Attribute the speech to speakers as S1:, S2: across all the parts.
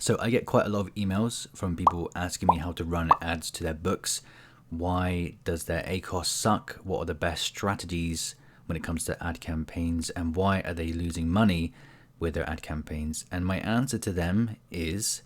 S1: So I get quite a lot of emails from people asking me how to run ads to their books. Why does their ACoS suck? What are the best strategies when it comes to ad campaigns? And why are they losing money with their ad campaigns? And my answer to them is,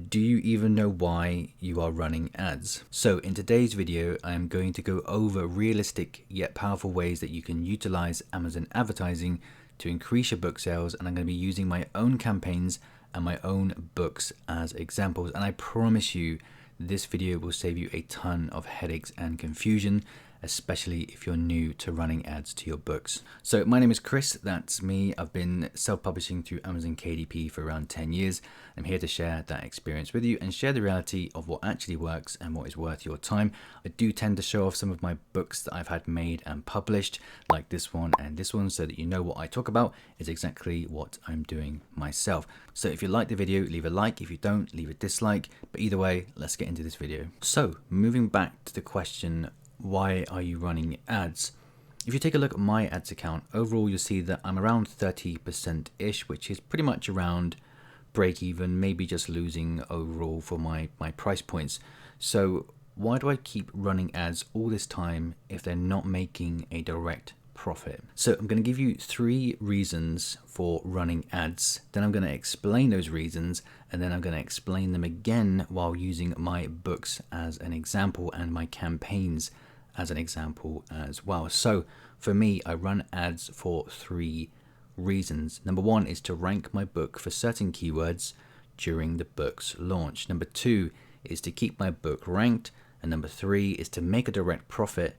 S1: do you even know why you are running ads? So in today's video, I am going to go over realistic yet powerful ways that you can utilize Amazon advertising to increase your book sales. And I'm going to be using my own campaigns and my own books as examples. And I promise you, this video will save you a ton of headaches and confusion, especially if you're new to running ads to your books. So my name is Chris, that's me. I've been self-publishing through Amazon KDP for around 10 years. I'm here to share that experience with you and share the reality of what actually works and what is worth your time. I do tend to show off some of my books that I've had made and published, like this one and this one, so that you know what I talk about is exactly what I'm doing myself. So if you like the video, leave a like. If you don't, leave a dislike. But either way, let's get into this video. So moving back to the question, why are you running ads? If you take a look at my ads account, overall you'll see that I'm around 30%-ish, which is pretty much around break even, maybe just losing overall for my price points. So why do I keep running ads all this time if they're not making a direct profit? So I'm going to give you 3 reasons for running ads, then I'm going to explain those reasons, and then I'm going to explain them again while using my books as an example and my campaigns as an example as well. So for me, I run ads for 3 reasons. Number 1 is to rank my book for certain keywords during the book's launch. Number 2 is to keep my book ranked. And number 3 is to make a direct profit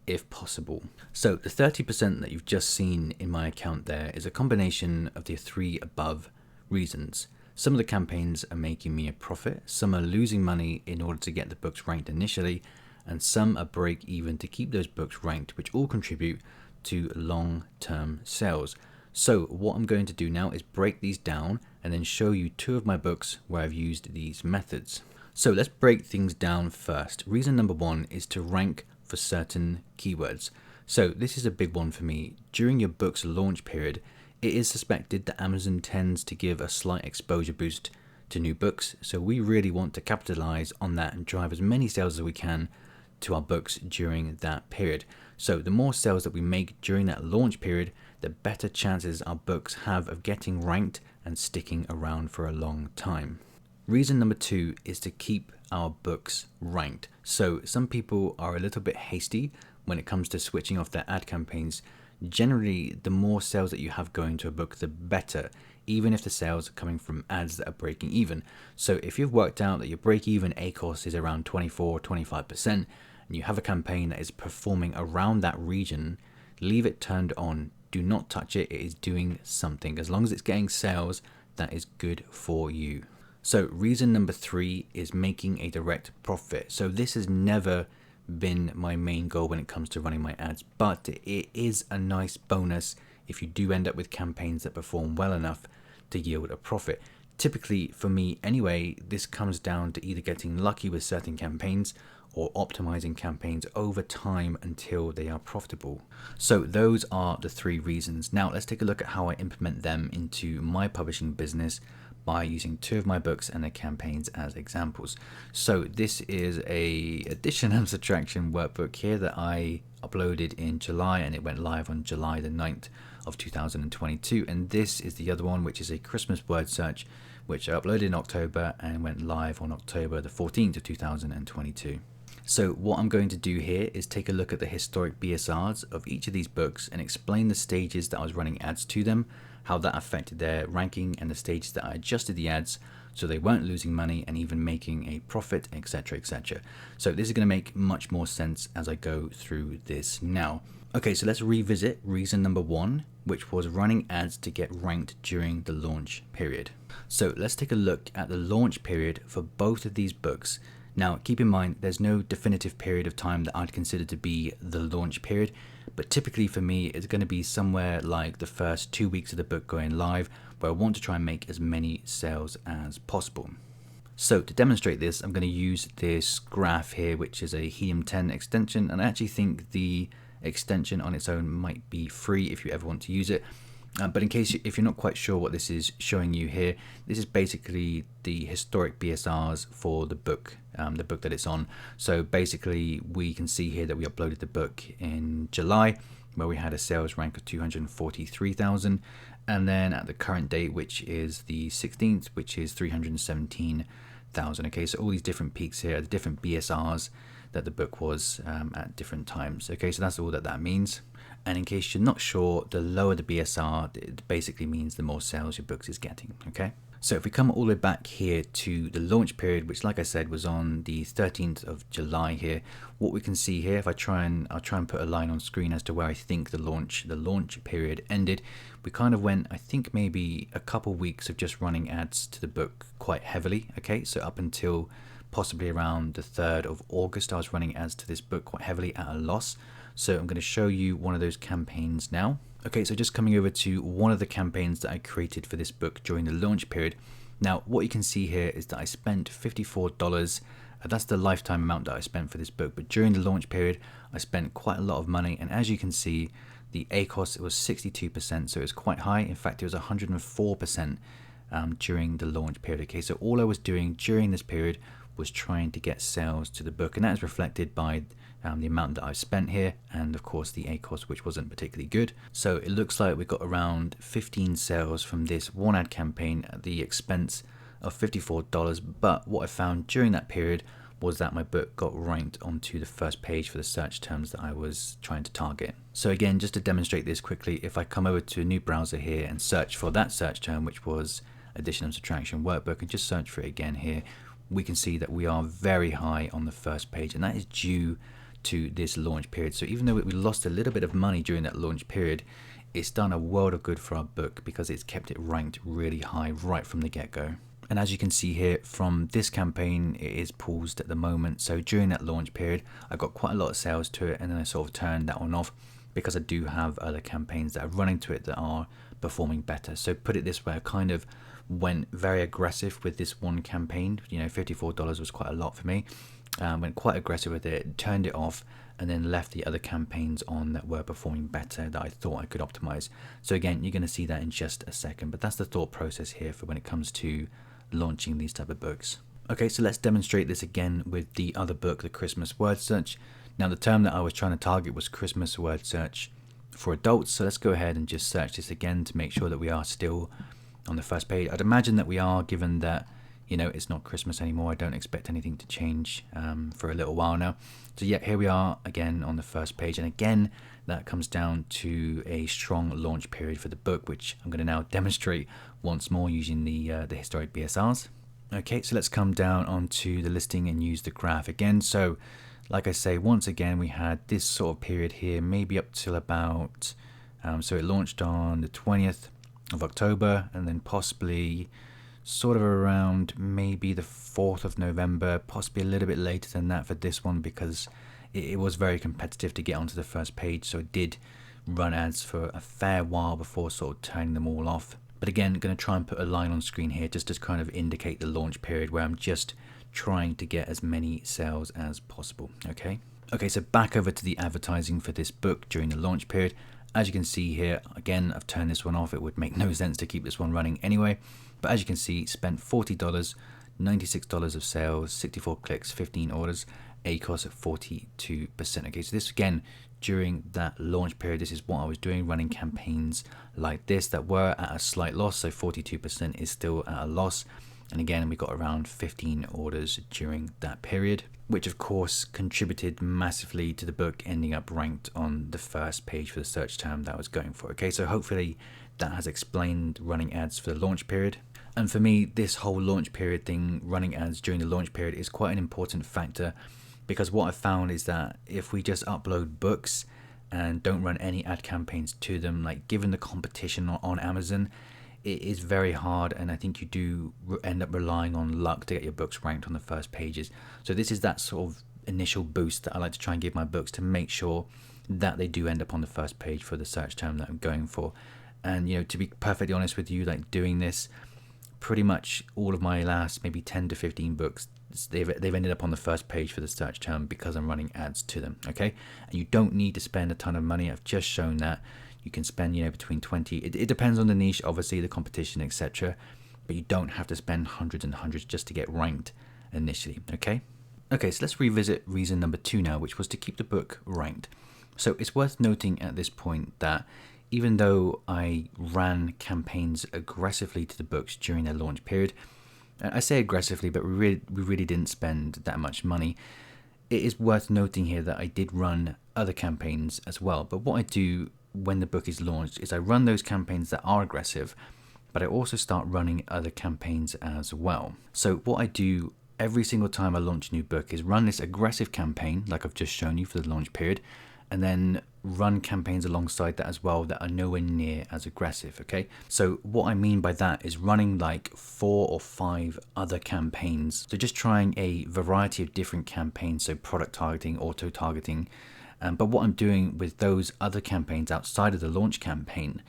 S1: if possible. So the 30% that you've just seen in my account there is a combination of the 3 above reasons. Some of the campaigns are making me a profit, some are losing money in order to get the books ranked initially, and some are break even to keep those books ranked, which all contribute to long-term sales. So what I'm going to do now is break these down and then show you 2 of my books where I've used these methods. So let's break things down first. Reason number 1 is to rank for certain keywords. So this is a big one for me. During your book's launch period, it is suspected that Amazon tends to give a slight exposure boost to new books. So we really want to capitalize on that and drive as many sales as we can to our books during that period. So the more sales that we make during that launch period, the better chances our books have of getting ranked and sticking around for a long time. Reason number 2 is to keep our books ranked. So some people are a little bit hasty when it comes to switching off their ad campaigns. Generally, the more sales that you have going to a book, the better, even if the sales are coming from ads that are breaking even. So if you've worked out that your break-even ACoS is around 24-25%, and you have a campaign that is performing around that region, leave it turned on. Do not touch it. It is doing something. As long as it's getting sales, that is good for you. So reason number 3 is making a direct profit. So this has never been my main goal when it comes to running my ads, but it is a nice bonus if you do end up with campaigns that perform well enough to yield a profit. Typically, for me anyway, this comes down to either getting lucky with certain campaigns or optimizing campaigns over time until they are profitable. So those are the 3 reasons. Now let's take a look at how I implement them into my publishing business by using 2 of my books and their campaigns as examples. So this is a addition and subtraction workbook here that I uploaded in July, and it went live on July the 9th of 2022. And this is the other one, which is a Christmas word search, which I uploaded in October and went live on October the 14th of 2022. So what I'm going to do here is take a look at the historic BSRs of each of these books and explain the stages that I was running ads to them, how that affected their ranking, and the stages that I adjusted the ads so they weren't losing money and even making a profit, etc., etc. So this is going to make much more sense as I go through this now. Okay, so let's revisit reason number 1, which was running ads to get ranked during the launch period. So let's take a look at the launch period for both of these books. Now, keep in mind, there's no definitive period of time that I'd consider to be the launch period, but typically for me, it's going to be somewhere like the first 2 weeks of the book going live, where I want to try and make as many sales as possible. So to demonstrate this, I'm going to use this graph here, which is a Helium 10 extension, and I actually think the extension on its own might be free if you ever want to use it. But in case if you're not quite sure what this is showing you here, this is basically the historic BSRs for the book that it's on. So basically we can see here that we uploaded the book in July, where we had a sales rank of 243,000, and then at the current date, which is the 16th, which is 317,000. Okay, so all these different peaks here are the different BSRs that the book was at different times. Okay, so that's all that means. And in case you're not sure, the lower the BSR, it basically means the more sales your books is getting. Okay, so if we come all the way back here to the launch period, which like I said was on the 13th of July here, what we can see here, if I'll try and put a line on screen as to where I think the launch period ended. We kind of went, I think maybe a couple weeks of just running ads to the book quite heavily. Okay, so up until possibly around the 3rd of August, I was running ads to this book quite heavily at a loss. So I'm going to show you one of those campaigns now. Okay, so just coming over to one of the campaigns that I created for this book during the launch period. Now, what you can see here is that I spent $54. That's the lifetime amount that I spent for this book. But during the launch period, I spent quite a lot of money. And as you can see, the ACOS, it was 62%. So it was quite high. In fact, it was 104% during the launch period. Okay, so all I was doing during this period was trying to get sales to the book. And that is reflected by the amount that I've spent here, and of course the ACOS, which wasn't particularly good. So it looks like we got around 15 sales from this one ad campaign at the expense of $54. But what I found during that period was that my book got ranked onto the first page for the search terms that I was trying to target. So again, just to demonstrate this quickly, if I come over to a new browser here and search for that search term, which was addition and subtraction workbook, and just search for it again here, we can see that we are very high on the first page, and that is due to this launch period. So even though we lost a little bit of money during that launch period, it's done a world of good for our book because it's kept it ranked really high right from the get-go. And as you can see here from this campaign, it is paused at the moment. So during that launch period, I got quite a lot of sales to it, and then I sort of turned that one off because I do have other campaigns that are running to it that are performing better. So put it this way, I kind of went very aggressive with this one campaign. You know, $54 was quite a lot for me. Went quite aggressive with it, turned it off, and then left the other campaigns on that were performing better that I thought I could optimize. So again, you're going to see that in just a second, but that's the thought process here for when it comes to launching these type of books. Okay, so let's demonstrate this again with the other book, the Christmas word search. Now the term that I was trying to target was Christmas word search for adults. So let's go ahead and just search this again to make sure that we are still on the first page. I'd imagine that we are, given that, you know, it's not Christmas anymore. I don't expect anything to change for a little while now. So yeah, here we are again on the first page. And again, that comes down to a strong launch period for the book, which I'm going to now demonstrate once more using the historic BSRs. Okay, so let's come down onto the listing and use the graph again. So like I say, once again, we had this sort of period here, maybe up till about, so it launched on the 20th of October, and then possibly sort of around maybe the 4th of November, possibly a little bit later than that for this one, because it was very competitive to get onto the first page. So it did run ads for a fair while before sort of turning them all off. But again, going to try and put a line on screen here just to kind of indicate the launch period where I'm just trying to get as many sales as possible. Okay, so back over to the advertising for this book during the launch period. As you can see here, again, I've turned this one off. It would make no sense to keep this one running anyway. But as you can see, spent $40, $96 of sales, 64 clicks, 15 orders, ACOS at 42%. Okay, so this again, during that launch period, this is what I was doing, running campaigns like this that were at a slight loss. So 42% is still at a loss. And again, we got around 15 orders during that period, which of course contributed massively to the book ending up ranked on the first page for the search term that I was going for. Okay, so hopefully that has explained running ads for the launch period. And for me, this whole launch period thing, running ads during the launch period, is quite an important factor, because what I found is that if we just upload books and don't run any ad campaigns to them, like given the competition on Amazon, it is very hard, and I think you do end up relying on luck to get your books ranked on the first pages. So this is that sort of initial boost that I like to try and give my books to make sure that they do end up on the first page for the search term that I'm going for. And, you know, to be perfectly honest with you, like doing this, pretty much all of my last maybe 10 to 15 books, they've ended up on the first page for the search term because I'm running ads to them. Okay, and you don't need to spend a ton of money. I've just shown that You can spend, between 20. It depends on the niche, obviously, the competition, etc. But you don't have to spend hundreds and hundreds just to get ranked initially, okay? Okay, so let's revisit reason number 2 now, which was to keep the book ranked. So it's worth noting at this point that even though I ran campaigns aggressively to the books during their launch period, I say aggressively, but we really didn't spend that much money. It is worth noting here that I did run other campaigns as well. But what I do when the book is launched is I run those campaigns that are aggressive, but I also start running other campaigns as well. So what I do every single time I launch a new book is run this aggressive campaign, like I've just shown you for the launch period, and then run campaigns alongside that as well that are nowhere near as aggressive, okay? So what I mean by that is running like 4 or 5 other campaigns. So just trying a variety of different campaigns, so product targeting, auto targeting. But what I'm doing with those other campaigns outside of the launch campaign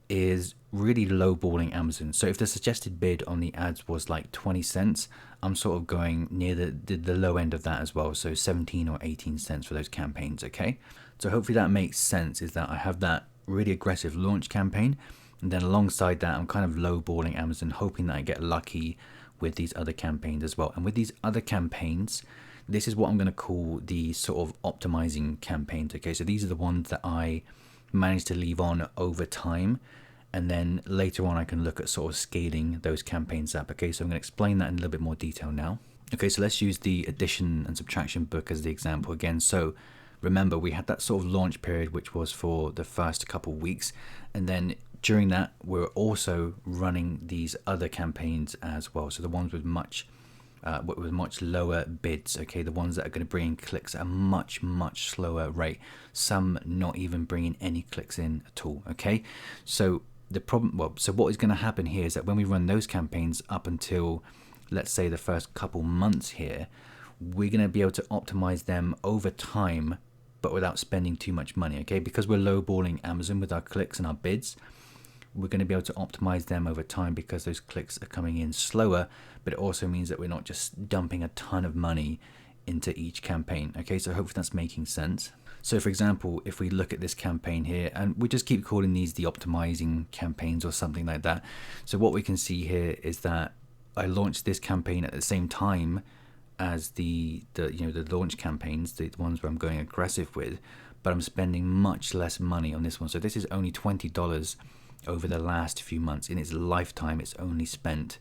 S1: is really lowballing Amazon. So if the suggested bid on the ads was like 20 cents, I'm sort of going near the low end of that as well. So 17 or 18 cents for those campaigns, okay? So hopefully that makes sense, is that I have that really aggressive launch campaign, and then alongside that, I'm kind of lowballing Amazon, hoping that I get lucky with these other campaigns as well. And with these other campaigns, this is what I'm going to call the sort of optimizing campaigns, okay? So these are the ones that I managed to leave on over time, and then later on I can look at sort of scaling those campaigns up, okay? So I'm going to explain that in a little bit more detail now. Okay, so let's use the addition and subtraction book as the example again. So remember, we had that sort of launch period, which was for the first couple weeks, and then during that we're also running these other campaigns as well. So the ones with much lower bids, okay, the ones that are going to bring in clicks at a much slower rate, some not even bringing any clicks in at all, okay? So the problem, so what is going to happen here is that when we run those campaigns up until, let's say, the first couple months here, we're going to be able to optimize them over time, but without spending too much money, okay? Because we're lowballing Amazon with our clicks and our bids, we're going to be able to optimize them over time because those clicks are coming in slower, but it also means that we're not just dumping a ton of money into each campaign, okay? So hopefully that's making sense. So for example, if we look at this campaign here, and we just keep calling these the optimizing campaigns or something like that. So what we can see here is that I launched this campaign at the same time as the launch campaigns, the ones where I'm going aggressive with, but I'm spending much less money on this one. So this is only $20 over the last few months. In its lifetime, it's only spent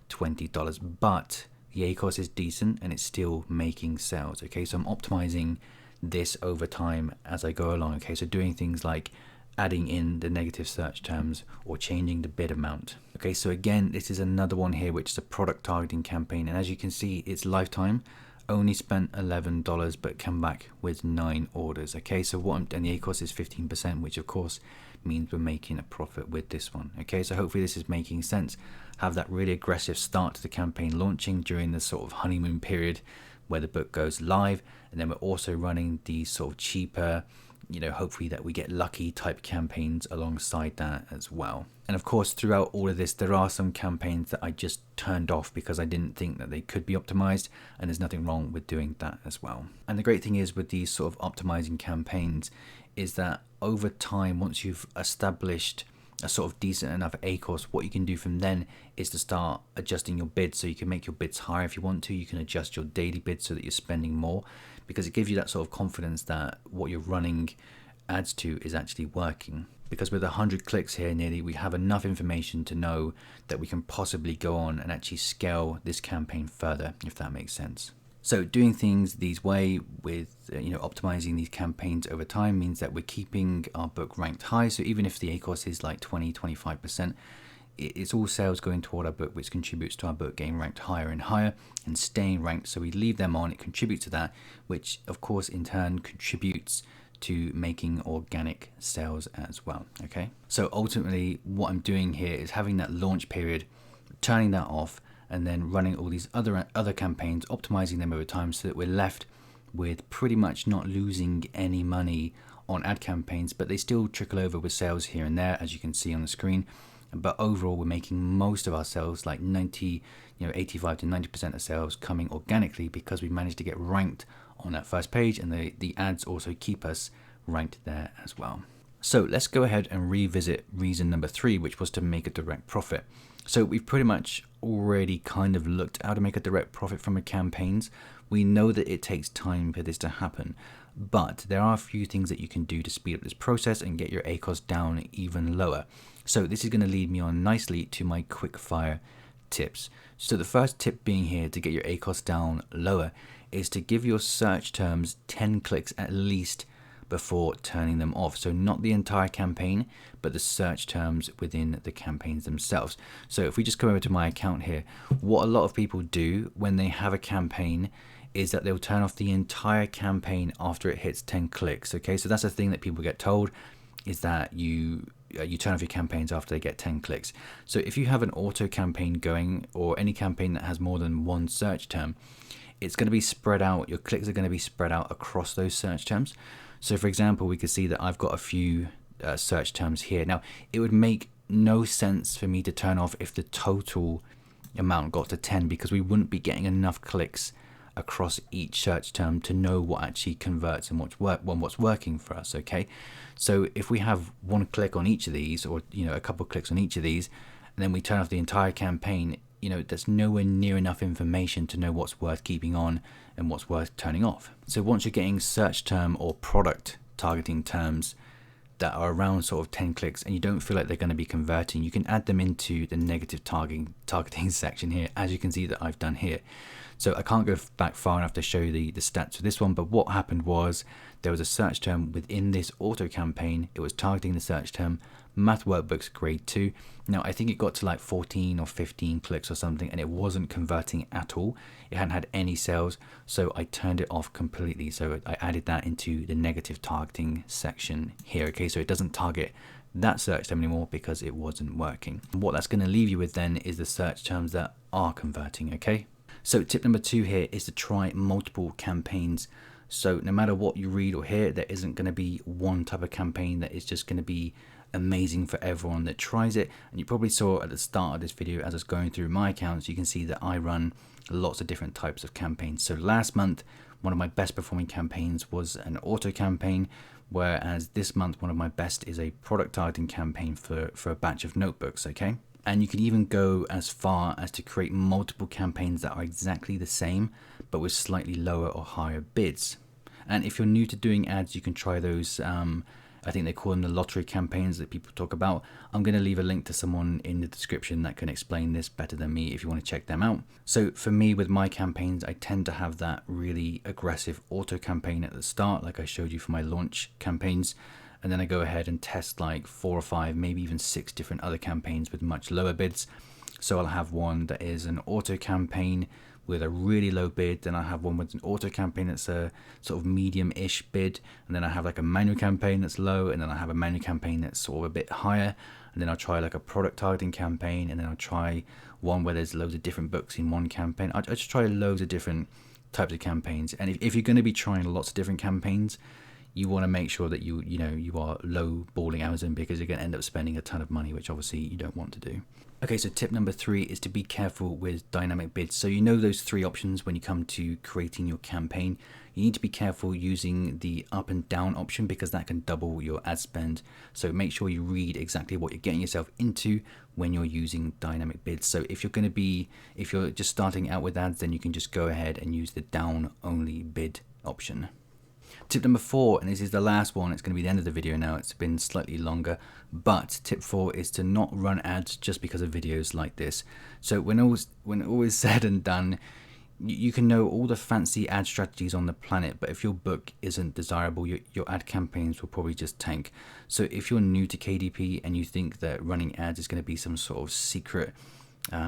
S1: $20, but the ACoS is decent and it's still making sales, okay? So I'm optimizing this over time as I go along, okay? So doing things like adding in the negative search terms or changing the bid amount. Okay, so again, this is another one here, which is a product targeting campaign. And as you can see, its lifetime only spent $11, but come back with 9 orders. Okay, so and the ACoS is 15%, which of course means we're making a profit with this one. Okay, so hopefully this is making sense. Have that really aggressive start to the campaign launching during the sort of honeymoon period where the book goes live. And then we're also running these sort of cheaper, hopefully that we get lucky type campaigns alongside that as well. And of course, throughout all of this, there are some campaigns that I just turned off because I didn't think that they could be optimized, and there's nothing wrong with doing that as well. And the great thing is with these sort of optimizing campaigns is that over time, once you've established a sort of decent enough ACoS, what you can do from then is to start adjusting your bids. So you can make your bids higher if you want to. You can adjust your daily bids so that you're spending more, because it gives you that sort of confidence that what you're running ads to is actually working. Because with 100 clicks here nearly, we have enough information to know that we can possibly go on and actually scale this campaign further, if that makes sense. So doing things these way with optimizing these campaigns over time means that we're keeping our book ranked high. So even if the ACoS is like 20-25%, it's all sales going toward our book, which contributes to our book getting ranked higher and higher and staying ranked. So we leave them on, it contributes to that, which of course in turn contributes to making organic sales as well. Okay, so ultimately what I'm doing here is having that launch period, turning that off, and then running all these other campaigns, optimizing them over time so that we're left with pretty much not losing any money on ad campaigns, but they still trickle over with sales here and there, as you can see on the screen. But overall, we're making most of our sales, like 85 to 90% of sales coming organically, because we managed to get ranked on that first page, and the ads also keep us ranked there as well. So let's go ahead and revisit reason number 3, which was to make a direct profit. So we've pretty much already kind of looked at how to make a direct profit from your campaigns. We know that it takes time for this to happen, but there are a few things that you can do to speed up this process and get your ACoS down even lower. So this is going to lead me on nicely to my quick fire tips. So the first tip being here to get your ACoS down lower is to give your search terms 10 clicks at least before turning them off. So not the entire campaign, but the search terms within the campaigns themselves. So if we just come over to my account here, what a lot of people do when they have a campaign is that they'll turn off the entire campaign after it hits 10 clicks. Okay, so that's a thing that people get told, is that you turn off your campaigns after they get 10 clicks. So if you have an auto campaign going, or any campaign that has more than one search term, it's going to be spread out. Your clicks are going to be spread out across those search terms. So for example, we could see that I've got a few search terms here. Now, it would make no sense for me to turn off if the total amount got to 10, because we wouldn't be getting enough clicks across each search term to know what actually converts and what's working for us. Okay, so if we have one click on each of these, or a couple of clicks on each of these, and then we turn off the entire campaign, that's nowhere near enough information to know what's worth keeping on and what's worth turning off. So once you're getting search term or product targeting terms that are around sort of 10 clicks and you don't feel like they're going to be converting, you can add them into the negative targeting section here, as you can see that I've done here. So I can't go back far enough to show you the stats for this one, but what happened was there was a search term within this auto campaign. It was targeting the search term math workbooks grade 2. Now I think it got to like 14 or 15 clicks or something, and it wasn't converting at all. It hadn't had any sales, so I turned it off completely. So I added that into the negative targeting section here. Okay, so it doesn't target that search term anymore because it wasn't working. And what that's going to leave you with then is the search terms that are converting. Okay, so tip number 2 here is to try multiple campaigns. So no matter what you read or hear, there isn't going to be one type of campaign that is just going to be amazing for everyone that tries it. And you probably saw at the start of this video, as I was going through my accounts, you can see that I run lots of different types of campaigns. So last month, one of my best performing campaigns was an auto campaign, whereas this month, one of my best is a product targeting campaign for a batch of notebooks. Okay, and you can even go as far as to create multiple campaigns that are exactly the same, but with slightly lower or higher bids. And if you're new to doing ads, you can try those. I think they call them the lottery campaigns that people talk about. I'm going to leave a link to someone in the description that can explain this better than me if you want to check them out. So for me, with my campaigns, I tend to have that really aggressive auto campaign at the start, like I showed you for my launch campaigns. And then I go ahead and test like 4 or 5, maybe even 6 different other campaigns with much lower bids. So I'll have one that is an auto campaign with a really low bid, then I have one with an auto campaign that's a sort of medium-ish bid, and then I have like a manual campaign that's low, and then I have a manual campaign that's sort of a bit higher, and then I'll try like a product targeting campaign, and then I'll try one where there's loads of different books in one campaign. I just try loads of different types of campaigns. And if you're going to be trying lots of different campaigns, you want to make sure that you are low balling Amazon, because you're going to end up spending a ton of money, which obviously you don't want to do. Okay, so tip number 3 is to be careful with dynamic bids. So those 3 options when you come to creating your campaign. You need to be careful using the up and down option, because that can double your ad spend. So make sure you read exactly what you're getting yourself into when you're using dynamic bids. So if you're just starting out with ads, then you can just go ahead and use the down only bid option. Tip number 4, and this is the last one, it's going to be the end of the video now, it's been slightly longer, but tip 4 is to not run ads just because of videos like this. So when all is said and done, you can know all the fancy ad strategies on the planet, but if your book isn't desirable, your ad campaigns will probably just tank. So if you're new to KDP and you think that running ads is going to be some sort of secret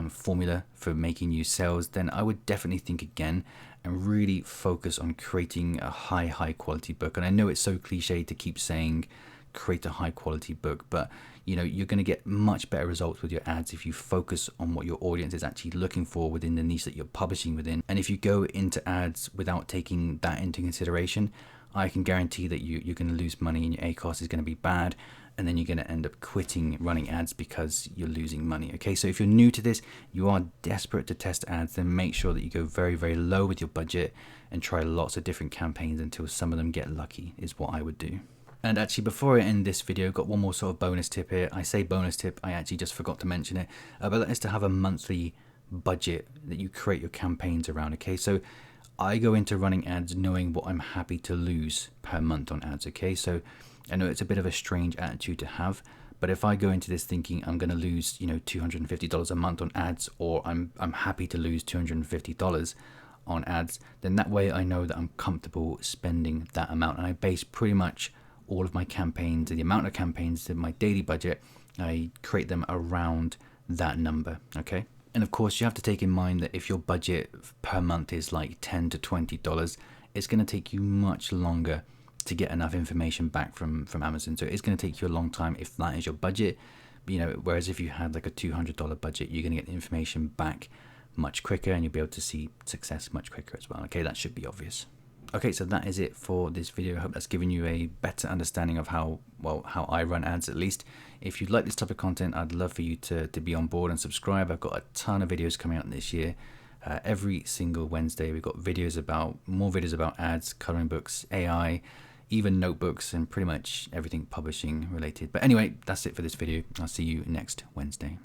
S1: formula for making you sales, then I would definitely think again and really focus on creating a high quality book. And I know it's so cliche to keep saying create a high quality book, but you're going to get much better results with your ads if you focus on what your audience is actually looking for within the niche that you're publishing within. And if you go into ads without taking that into consideration, I can guarantee that you're going to lose money and your ACoS is going to be bad, and then you're going to end up quitting running ads because you're losing money. Okay, so if you're new to this, you are desperate to test ads, then make sure that you go very low with your budget and try lots of different campaigns until some of them get lucky, is what I would do. And actually, before I end this video, got one more sort of bonus tip here. I say bonus tip, I actually just forgot to mention it, but that is to have a monthly budget that you create your campaigns around. Okay, so I go into running ads knowing what I'm happy to lose per month on ads. Okay, so I know it's a bit of a strange attitude to have, but if I go into this thinking I'm going to lose, $250 a month on ads, or I'm happy to lose $250 on ads, then that way I know that I'm comfortable spending that amount. And I base pretty much all of my campaigns, the amount of campaigns in my daily budget, I create them around that number. Okay. And of course, you have to take in mind that if your budget per month is like $10 to $20, it's going to take you much longer to get enough information back from Amazon. So it's going to take you a long time if that is your budget. Whereas if you had like a $200 budget, you're going to get the information back much quicker, and you'll be able to see success much quicker as well. Okay, that should be obvious. Okay, so that is it for this video. I hope that's given you a better understanding of how I run ads, at least. If you like this type of content, I'd love for you to be on board and subscribe. I've got a ton of videos coming out this year. Every single Wednesday, we've got more videos about ads, coloring books, AI, even notebooks, and pretty much everything publishing related. But anyway, that's it for this video. I'll see you next Wednesday.